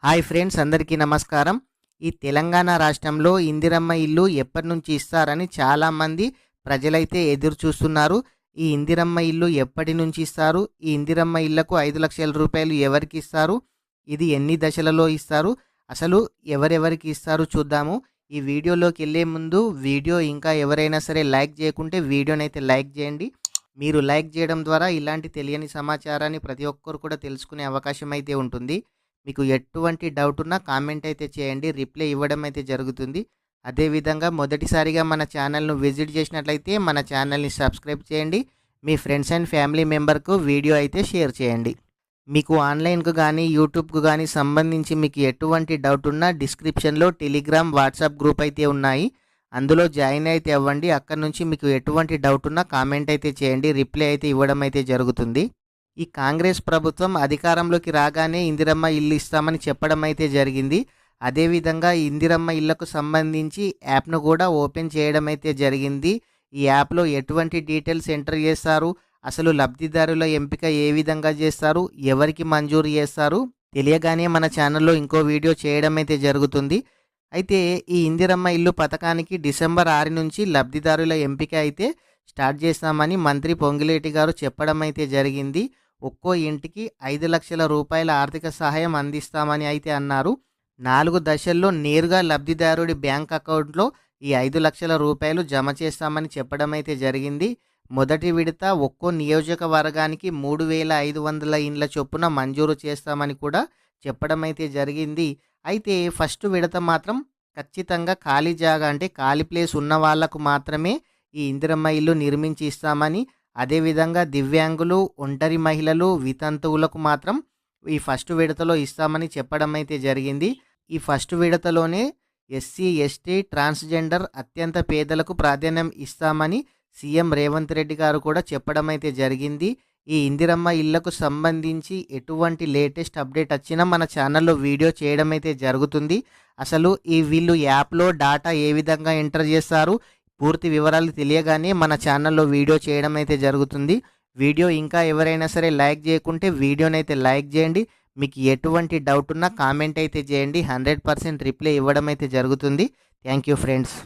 Hi friends, అందరికీ నమస్కారం. ఈ తెలంగాణ రాష్ట్రంలో ఇందిరమ్మ ఇల్లు ఎప్పటినుంచి ఇస్తారని చాలామంది ప్రజలైతే ఎదురు చూస్తున్నారు. ఈ ఇందిరమ్మ ఇల్లు ఎప్పటి నుంచి ఇస్తారు? ఈ ఇందిరమ్మ ఇళ్లకు 5 లక్షల రూపాయలు ఎవరికి ఇస్తారు? ఇది ఎన్ని దశలలో ఇస్తారు? అసలు ఎవరెవరికి ఇస్తారు చూద్దాము. ఈ వీడియోలోకి వెళ్ళే ముందు వీడియో ఇంకా ఎవరైనా సరే లైక్ చేయకుంటే వీడియోనైతే లైక్ చేయండి. మీరు లైక్ చేయడం ద్వారా ఇలాంటి తెలియని సమాచారాన్ని ప్రతి ఒక్కరు కూడా తెలుసుకునే అవకాశం అయితే ఉంటుంది. మీకు ఎటువంటి డౌట్ ఉన్నా కామెంట్ అయితే చేయండి, రిప్లై ఇవ్వడం అయితే జరుగుతుంది. అదేవిధంగా మొదటిసారిగా మన ఛానల్ను విజిట్ చేసినట్లయితే మన ఛానల్ని సబ్స్క్రైబ్ చేయండి. మీ ఫ్రెండ్స్ అండ్ ఫ్యామిలీ మెంబర్కు వీడియో అయితే షేర్ చేయండి. మీకు ఆన్లైన్కు కానీ యూట్యూబ్కు కానీ సంబంధించి మీకు ఎటువంటి డౌట్ ఉన్నా డిస్క్రిప్షన్లో టెలిగ్రామ్, వాట్సాప్ గ్రూప్ అయితే ఉన్నాయి. అందులో జాయిన్ అయితే అవ్వండి. అక్కడ నుంచి మీకు ఎటువంటి డౌట్ ఉన్నా కామెంట్ అయితే చేయండి, రిప్లై అయితే ఇవ్వడం అయితే జరుగుతుంది. ఈ కాంగ్రెస్ ప్రభుత్వం అధికారంలోకి రాగానే ఇందిరమ్మ ఇల్లు ఇస్తామని చెప్పడం అయితే జరిగింది. అదేవిధంగా ఇందిరమ్మ ఇళ్లకు సంబంధించి యాప్ను కూడా ఓపెన్ చేయడం అయితే జరిగింది. ఈ యాప్లో ఎటువంటి డీటెయిల్స్ ఎంటర్ చేస్తారు, అసలు లబ్ధిదారుల ఎంపిక ఏ విధంగా చేస్తారు, ఎవరికి మంజూరు చేస్తారు తెలియగానే మన ఛానల్లో ఇంకో వీడియో చేయడం అయితే జరుగుతుంది. అయితే ఈ ఇందిరమ్మ ఇల్లు పథకానికి డిసెంబర్ 6 నుంచి లబ్ధిదారుల ఎంపిక అయితే స్టార్ట్ చేస్తామని మంత్రి పొంగిలేటి గారు చెప్పడం అయితే జరిగింది. ఒక్కో ఇంటికి 5 లక్షల రూపాయల ఆర్థిక సహాయం అందిస్తామని అయితే అన్నారు. 4 దశల్లో నేరుగా లబ్ధిదారుడి బ్యాంక్ అకౌంట్లో ఈ 5 లక్షల రూపాయలు జమ చేస్తామని చెప్పడం అయితే జరిగింది. మొదటి విడత ఒక్కో నియోజకవర్గానికి 3,500 ఇండ్ల చొప్పున మంజూరు చేస్తామని కూడా చెప్పడం అయితే జరిగింది. అయితే ఫస్ట్ విడత మాత్రం ఖచ్చితంగా ఖాళీ జాగా అంటే ఖాళీ ప్లేస్ ఉన్న వాళ్లకు మాత్రమే ఈ ఇందిరమ్మ ఇల్లు నిర్మించి ఇస్తామని, అదేవిధంగా దివ్యాంగులు, ఒంటరి మహిళలు, వితంతువులకు మాత్రం ఈ ఫస్ట్ విడతలో ఇస్తామని చెప్పడం అయితే జరిగింది. ఈ ఫస్ట్ విడతలోనే ఎస్సీ, ఎస్టీ, ట్రాన్స్జెండర్, అత్యంత పేదలకు ప్రాధాన్యం ఇస్తామని సీఎం రేవంత్ రెడ్డి గారు కూడా చెప్పడం అయితే జరిగింది. ఈ ఇందిరమ్మ ఇళ్లకు సంబంధించి ఎటువంటి లేటెస్ట్ అప్డేట్ వచ్చినా మన ఛానల్లో వీడియో చేయడం అయితే జరుగుతుంది. అసలు వీళ్ళు యాప్లో డాటా ఏ విధంగా ఎంటర్ చేస్తారు, పూర్తి వివరాలు తెలియగానే మన ఛానల్లో వీడియో చేయడం అయితే జరుగుతుంది. వీడియో ఇంకా ఎవరైనా సరే లైక్ చేయకుంటే వీడియోనైతే లైక్ చేయండి. మీకు ఎటువంటి డౌట్ ఉన్నా కామెంట్ అయితే చేయండి, 100% రిప్లై ఇవ్వడం అయితే జరుగుతుంది. Thank you friends.